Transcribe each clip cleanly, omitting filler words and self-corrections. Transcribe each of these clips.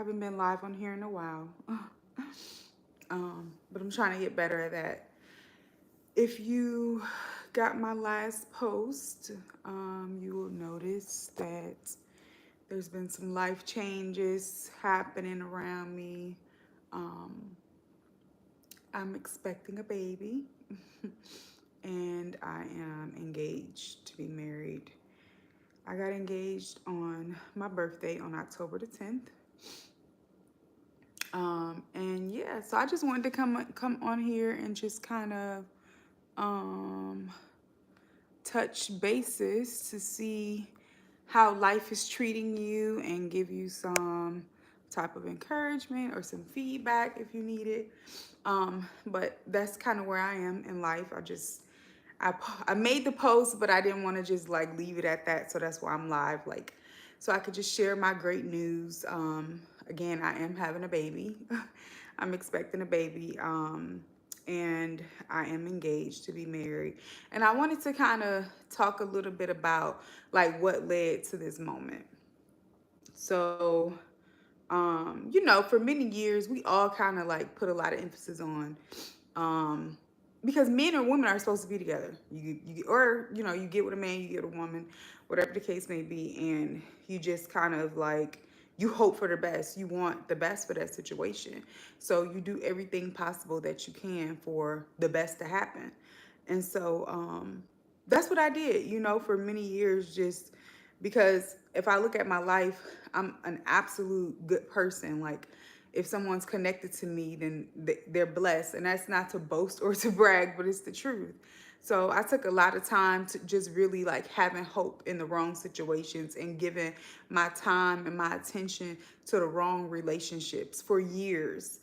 haven't been live on here in a while. But I'm trying to get better at that. If you got my last post, you will notice that there's been some life changes happening around me. Um, I'm expecting a baby and I am engaged to be married. I got engaged on my birthday on October the 10th. And yeah, so I just wanted to come on here and just kind of um, touch bases to see how life is treating you and give you some type of encouragement or some feedback if you need it. But that's kind of where I am in life. I made the post, but I didn't want to just like leave it at that. So that's why I'm live, like, so I could just share my great news. Again, I am having a baby. I'm expecting a baby. And I am engaged to be married. And I wanted to kind of talk a little bit about like what led to this moment. So, for many years, we all kind of like put a lot of emphasis on, um, because men or women are supposed to be together. You get with a man, you get a woman, whatever the case may be, and you just kind of like you hope for the best. You want the best for that situation, so you do everything possible that you can for the best to happen. And so, that's what I did. For many years, just because if I look at my life, I'm an absolute good person. Like, if someone's connected to me, then they're blessed. And that's not to boast or to brag, but it's the truth. So I took a lot of time to just really like having hope in the wrong situations and giving my time and my attention to the wrong relationships for years.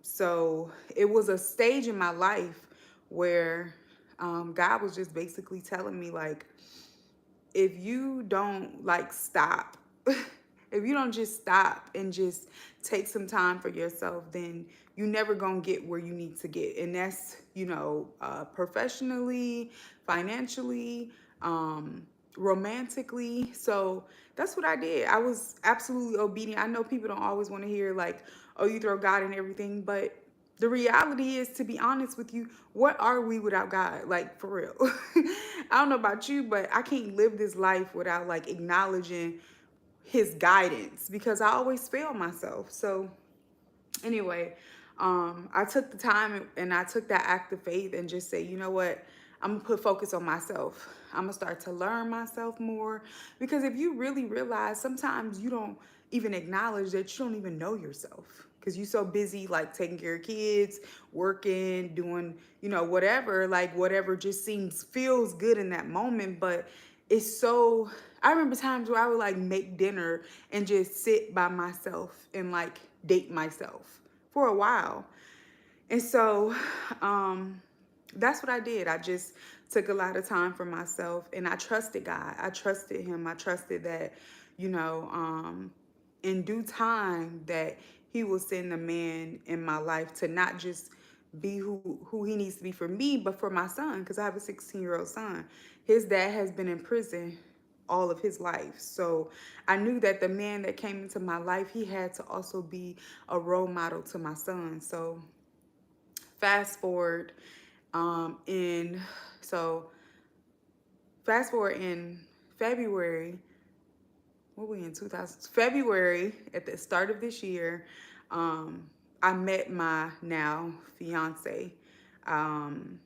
So it was a stage in my life where God was just basically telling me, like, if you don't like stop, if you don't just stop and just take some time for yourself, then you never gonna get where you need to get. And that's, professionally, financially, romantically. So that's what I did. I was absolutely obedient. I know people don't always want to hear like, oh, you throw God in everything, but the reality is, to be honest with you, what are we without God? Like, for real. I don't know about you, but I can't live this life without like acknowledging his guidance, because I always fail myself. So anyway, I took the time and I took that act of faith and just say, you know what? I'm gonna put focus on myself. I'm gonna start to learn myself more, because if you really realize, sometimes you don't even acknowledge that you don't even know yourself, because you're so busy like taking care of kids, working, doing, whatever, like whatever just feels good in that moment. But it's so, I remember times where I would like make dinner and just sit by myself and like date myself for a while. And so, that's what I did. I just took a lot of time for myself, and I trusted God. I trusted him. I trusted that, you know, um, in due time, that he will send a man in my life to not just be who he needs to be for me, but for my son, because I have a 16-year-old son. His dad has been in prison all of his life. So I knew that the man that came into my life, he had to also be a role model to my son. So fast forward, in so fast forward in February, what were we in 2000 February, at the start of this year, um, I met my now fiance. Um,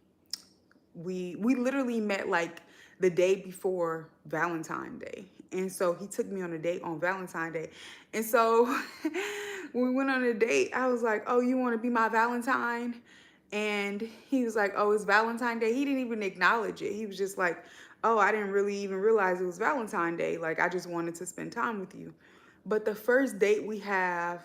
we literally met like the day before Valentine's Day. And so he took me on a date on Valentine's Day. And so when we went on a date, I was like, "Oh, you want to be my Valentine?" And he was like, "Oh, it's Valentine's Day." He didn't even acknowledge it. He was just like, "Oh, I didn't really even realize it was Valentine's Day. Like, I just wanted to spend time with you." But the first date we had,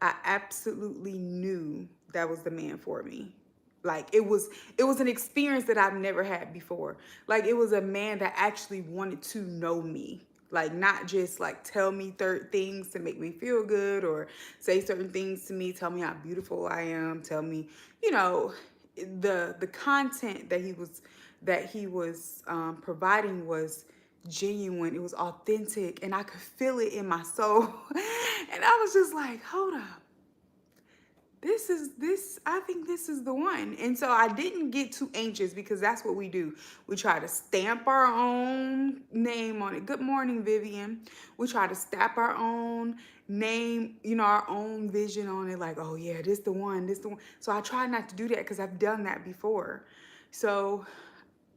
I absolutely knew that was the man for me. Like, it was an experience that I've never had before. Like, it was a man that actually wanted to know me. Like, not just like tell me things to make me feel good, or say certain things to me, tell me how beautiful I am, tell me, you know, the content that he was providing was genuine, it was authentic, and I could feel it in my soul. And I was just like, hold up, I think this is the one. And so I didn't get too anxious, because that's what we do. We try to stamp our own name on it. Good morning, Vivian. We try to stamp our own name, our own vision on it, like, oh yeah, this the one, this the one. So I try not to do that, because I've done that before. So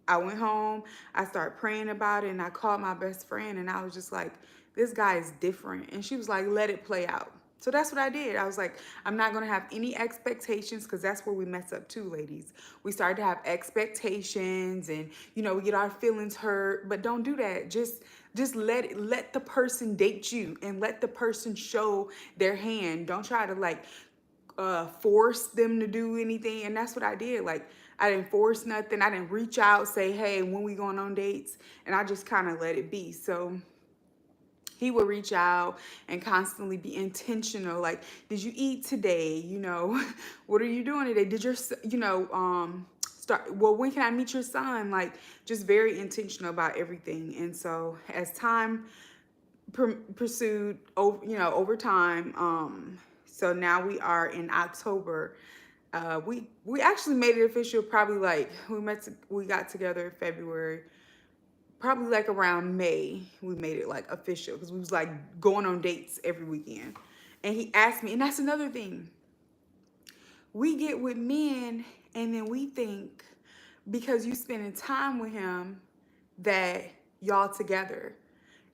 I went home, I started praying about it, and I called my best friend, and I was just like, this guy is different. And she was like, let it play out. So that's what I did. I was like, I'm not going to have any expectations, because that's where we mess up too, ladies. We start to have expectations, and, we get our feelings hurt, but don't do that. Just let the person date you, and let the person show their hand. Don't try to force them to do anything. And that's what I did. Like, I didn't force nothing. I didn't reach out, say, hey, when we going on dates? And I just kind of let it be. So he would reach out and constantly be intentional. Like, did you eat today? What are you doing today? Did your, when can I meet your son? Like, just very intentional about everything. And so as time pursued over time, so now we are in October. We actually made it official probably we got together in February. Probably like around May, we made it like official, because we was like going on dates every weekend. And he asked me, and that's another thing. We get with men, and then we think because you spending time with him that y'all together.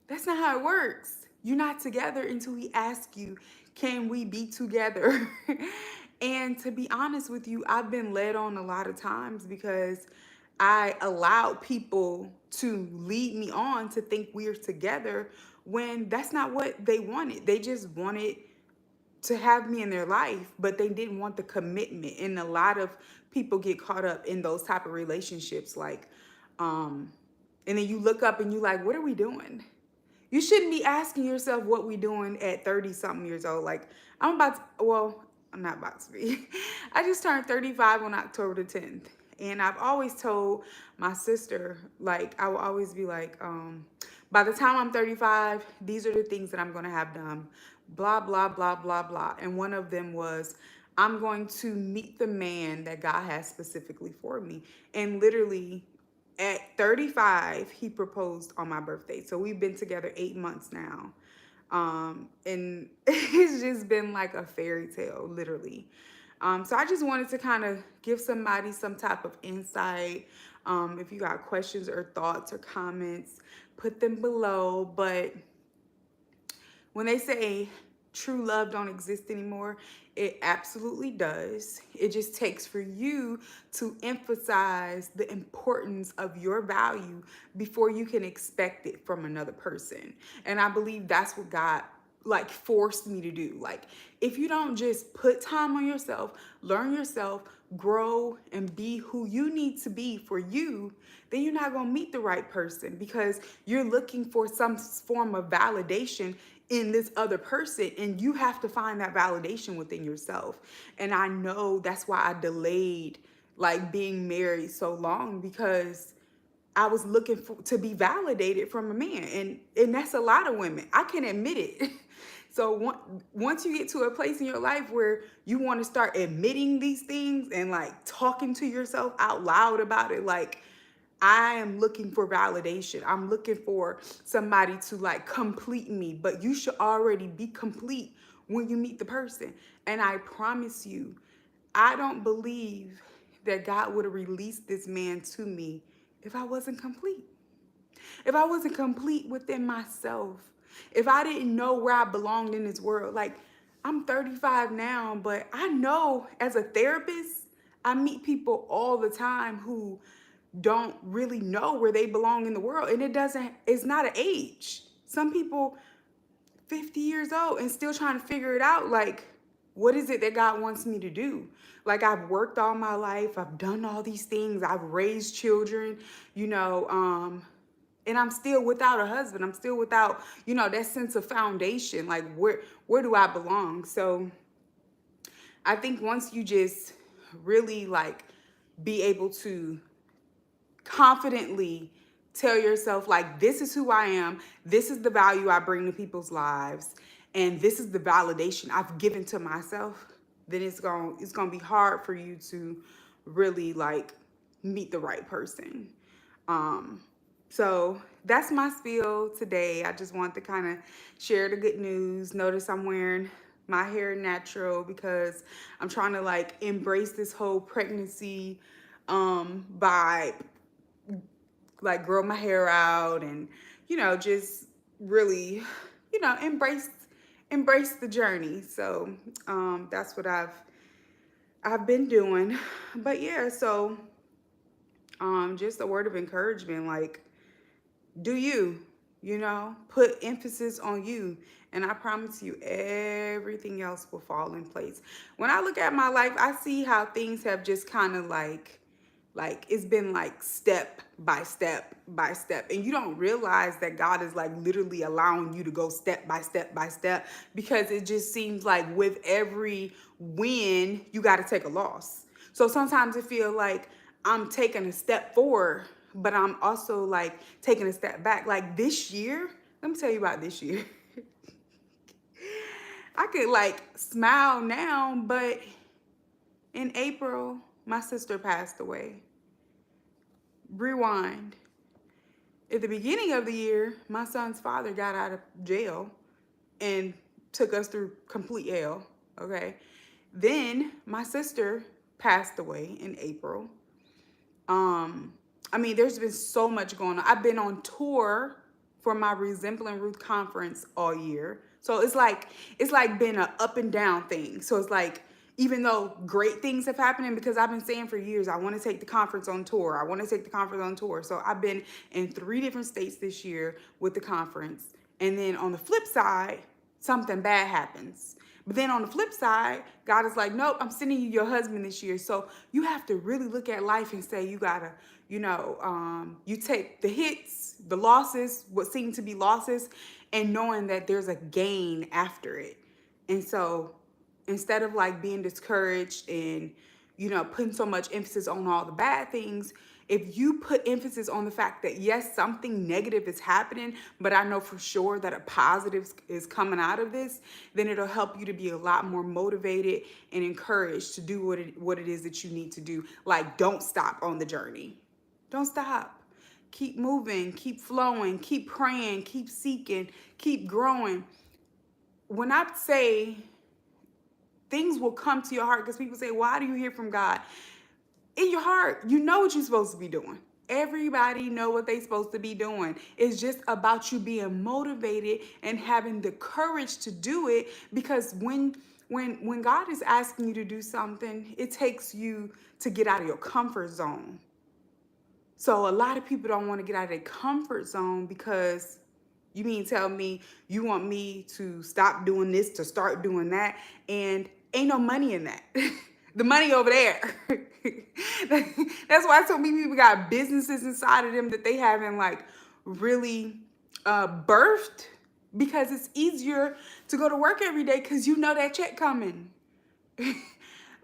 That's not how it works. You're not together until he asks you, can we be together? And to be honest with you, I've been led on a lot of times, because I allowed people to lead me on to think we're together, when that's not what they wanted. They just wanted to have me in their life, but they didn't want the commitment. And a lot of people get caught up in those type of relationships, and then you look up and you like, what are we doing? You shouldn't be asking yourself what we doing at 30 something years old. Like, I'm not about to be. I just turned 35 on October the 10th. And I've always told my sister, like, I will always be like, by the time I'm 35, these are the things that I'm going to have done. Blah, blah, blah, blah, blah. And one of them was, I'm going to meet the man that God has specifically for me. And literally, at 35, he proposed on my birthday. So we've been together 8 months now. And it's just been like a fairy tale, literally. So I just wanted to kind of give somebody some type of insight. If you got questions or thoughts or comments, put them below. But when they say true love don't exist anymore, it absolutely does. It just takes for you to emphasize the importance of your value before you can expect it from another person. And I believe that's what God forced me to do. Like, if you don't just put time on yourself, learn yourself, grow, and be who you need to be for you, then you're not gonna meet the right person, because you're looking for some form of validation in this other person, and you have to find that validation within yourself. And I know that's why I delayed being married so long, because I was looking to be validated from a man, and that's a lot of women. I can admit it. So once you get to a place in your life where you want to start admitting these things and talking to yourself out loud about it, I am looking for validation. I'm looking for somebody to complete me, but you should already be complete when you meet the person. And I promise you, I don't believe that God would have released this man to me if I wasn't complete. If I wasn't complete within myself, if I didn't know where I belonged in this world. I'm 35 now, but I know as a therapist, I meet people all the time who don't really know where they belong in the world. And it's not an age. Some people 50 years old and still trying to figure it out. What is it that God wants me to do? I've worked all my life. I've done all these things. I've raised children, and I'm still without a husband. I'm still without, that sense of foundation. Where do I belong? So I think once you just really be able to confidently tell yourself, like, this is who I am, this is the value I bring to people's lives, and this is the validation I've given to myself, then it's gonna be hard for you to really like meet the right person. Um, so that's my spiel today. I just want to kind of share the good news. Notice I'm wearing my hair natural because I'm trying to like embrace this whole pregnancy by like grow my hair out and just really embrace the journey. So that's what I've been doing. But yeah, so just a word of encouragement, like, do put emphasis on you, and I promise you everything else will fall in place. When I look at my life, I see how things have just kind of like it's been like step by step by step, and you don't realize that God is like literally allowing you to go step by step by step, because it just seems like with every win you got to take a loss. So sometimes it feels like I'm taking a step forward, but I'm also like taking a step back. Like this year, let me tell you about this year. I could like smile now, but in April, my sister passed away. Rewind. At the beginning of the year, my son's father got out of jail and took us through complete hell. Okay. Then my sister passed away in April. I mean, there's been so much going on. I've been on tour for my Resembling Ruth conference all year. So it's like been an up and down thing. So it's like, even though great things have happened, because I've been saying for years, I want to take the conference on tour. I want to take the conference on tour. So I've been in 3 different states this year with the conference. And then on the flip side, something bad happens. But then on the flip side, God is like, nope, I'm sending you your husband this year. So you have to really look at life and say, you gotta, you take the hits, the losses, what seem to be losses, and knowing that there's a gain after it. And so instead of like being discouraged and, putting so much emphasis on all the bad things, if you put emphasis on the fact that yes, something negative is happening, but I know for sure that a positive is coming out of this, then it'll help you to be a lot more motivated and encouraged to do what it is that you need to do. Like, don't stop on the journey. Don't stop. Keep moving, keep flowing, keep praying, keep seeking, keep growing. When I say things will come to your heart, because people say, why do you hear from God? In your heart, you know what you're supposed to be doing. Everybody know what they're supposed to be doing. It's just about you being motivated and having the courage to do it, because when God is asking you to do something, it takes you to get out of your comfort zone. So a lot of people don't want to get out of their comfort zone, because you mean tell me you want me to stop doing this to start doing that, and ain't no money in that. The money over there. That's why so many people got businesses inside of them that they haven't like really birthed, because it's easier to go to work every day because you know that check coming.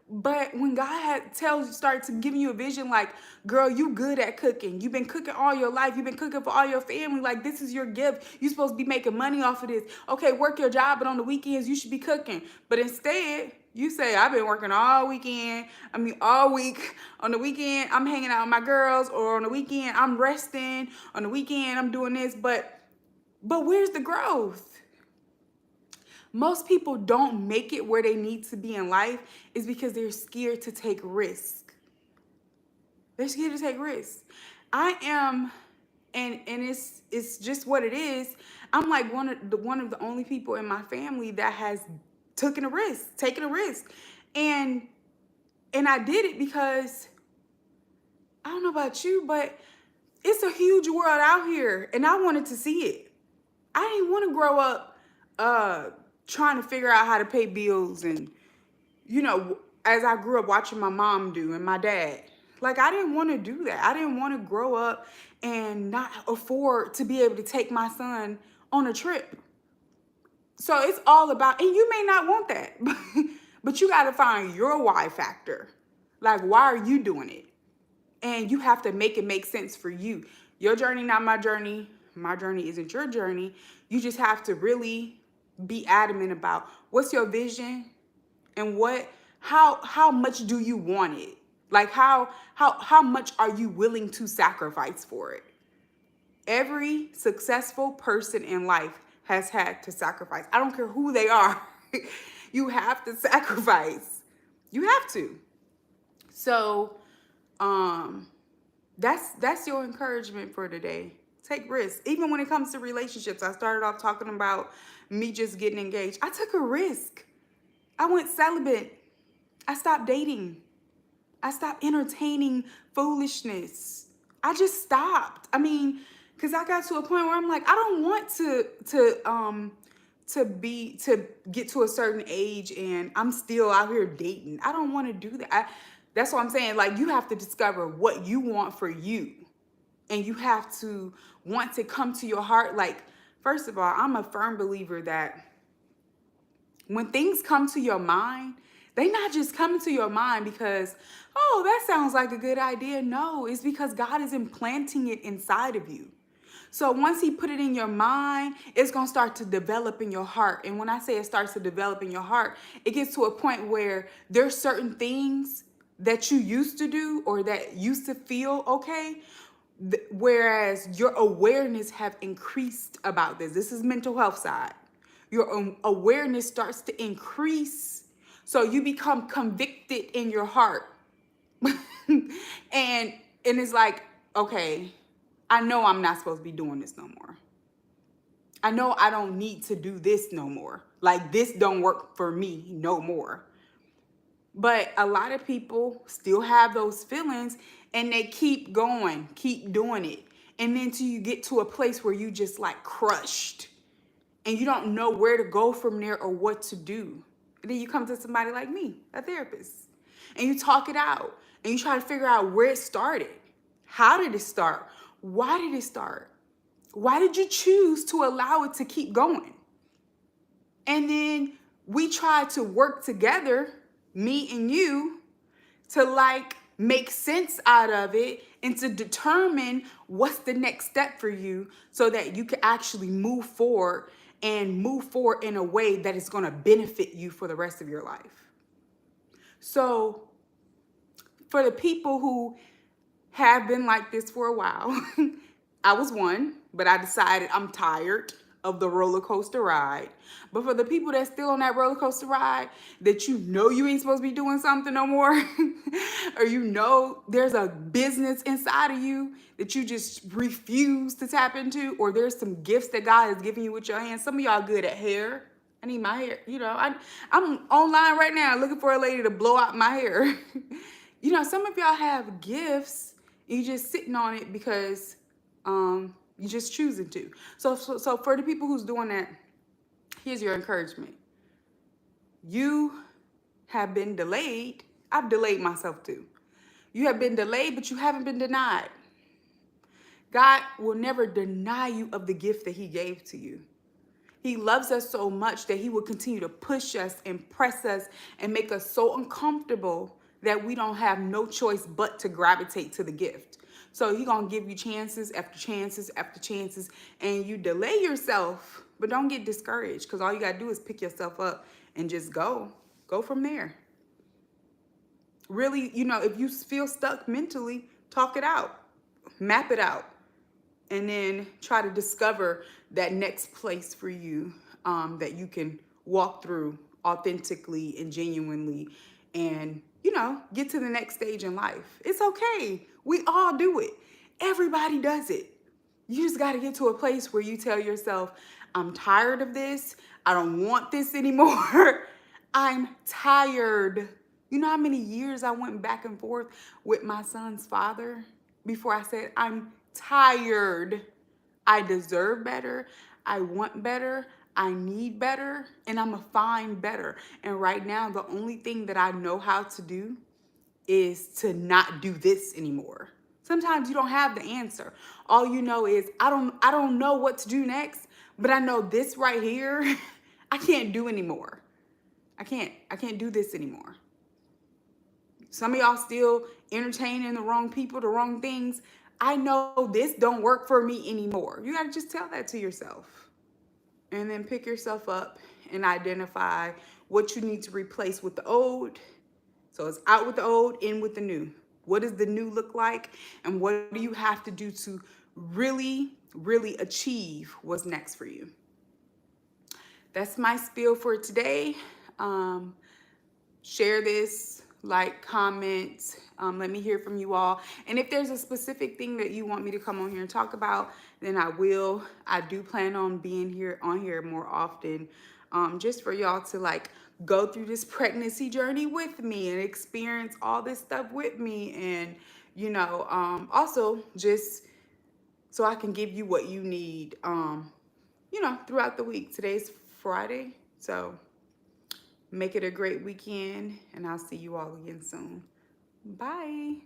But when God starts giving you a vision, like, girl, you good at cooking. You've been cooking all your life. You've been cooking for all your family. Like, this is your gift. You're supposed to be making money off of this. Okay, work your job, but on the weekends, you should be cooking. But instead, you say, I've been working all weekend. All week. On the weekend, I'm hanging out with my girls. Or on the weekend, I'm resting. On the weekend, I'm doing this. But where's the growth? Most people don't make it where they need to be in life is because they're scared to take risk. They're scared to take risks. I am, and it's just what it is. I'm like one of the only people in my family that has taken a risk. And I did it because I don't know about you, but it's a huge world out here, and I wanted to see it. I didn't want to grow up trying to figure out how to pay bills, and as I grew up watching my mom do and my dad. Like, I didn't want to do that. I didn't want to grow up and not afford to be able to take my son on a trip. So it's all about, and you may not want that, but you got to find your why factor. Like, why are you doing it? And you have to make it make sense for you. Your journey, not my journey. My journey isn't your journey. You just have to really be adamant about what's your vision and how much do you want it? Like how much are you willing to sacrifice for it? Every successful person in life has had to sacrifice. I don't care who they are. You have to sacrifice. You have to. So, that's your encouragement for today. Take risks. Even when it comes to relationships, I started off talking about me just getting engaged. I took a risk. I went celibate. I stopped dating. I stopped entertaining foolishness. I just stopped. I mean, because I got to a point where I'm like, I don't want to get to a certain age and I'm still out here dating. I don't want to do that. That's what I'm saying. Like, you have to discover what you want for you. And you have to want to come to your heart. Like, first of all, I'm a firm believer that when things come to your mind, they not just coming to your mind because, oh, that sounds like a good idea. No, it's because God is implanting it inside of you. So once he put it in your mind, it's going to start to develop in your heart. And when I say it starts to develop in your heart, it gets to a point where there's certain things that you used to do or that used to feel okay, whereas your awareness have increased about this. This is mental health side. Your awareness starts to increase. So you become convicted in your heart. and it's like, okay, I know I'm not supposed to be doing this no more. I know I don't need to do this no more. Like, this don't work for me no more. But a lot of people still have those feelings and they keep going, keep doing it. And then till you get to a place where you just like crushed and you don't know where to go from there or what to do. And then you come to somebody like me, a therapist, and you talk it out and you try to figure out where it started. How did it start? Why did it start? Why did you choose to allow it to keep going? And then we try to work together, me and you, to like make sense out of it and to determine what's the next step for you so that you can actually move forward and move forward in a way that is going to benefit you for the rest of your life. So for the people who have been like this for a while, I was one, but I decided I'm tired of the roller coaster ride. But for the people that's still on that roller coaster ride, that you know you ain't supposed to be doing something no more, or you know there's a business inside of you that you just refuse to tap into, or there's some gifts that God has given you with your hands. Some of y'all good at hair. I need my hair, I'm online right now looking for a lady to blow out my hair. Some of y'all have gifts, and you're just sitting on it because you're just choosing to. So for the people who's doing that, here's your encouragement. You have been delayed. I've delayed myself too. You have been delayed, but you haven't been denied. God will never deny you of the gift that he gave to you. He loves us so much that he will continue to push us and press us and make us so uncomfortable that we don't have no choice but to gravitate to the gift. So he's going to give you chances after chances after chances, and you delay yourself, but don't get discouraged, because all you got to do is pick yourself up and just go from there. Really, if you feel stuck mentally, talk it out, map it out, and then try to discover that next place for you that you can walk through authentically and genuinely and, get to the next stage in life. It's okay. We all do it. Everybody does it. You just got to get to a place where you tell yourself, I'm tired of this. I don't want this anymore. I'm tired. You know how many years I went back and forth with my son's father before I said, I'm tired. I deserve better. I want better. I need better. And I'm going to find better. And right now, the only thing that I know how to do is to not do this anymore. Sometimes you don't have the answer. All you know is, I don't know what to do next, but I know this right here, I can't do anymore. I can't do this anymore. Some of y'all still entertaining the wrong people, the wrong things, I know this don't work for me anymore. You got to just tell that to yourself. And then pick yourself up and identify what you need to replace with the old. So it's out with the old, in with the new. What does the new look like? And what do you have to do to really, really achieve what's next for you? That's my spiel for today. Share this, like, comment, let me hear from you all. And if there's a specific thing that you want me to come on here and talk about, then I will. I do plan on being here on here more often, just for y'all to like go through this pregnancy journey with me and experience all this stuff with me. And also just so I can give you what you need, throughout the week. Today's Friday, so make it a great weekend, and I'll see you all again soon. Bye.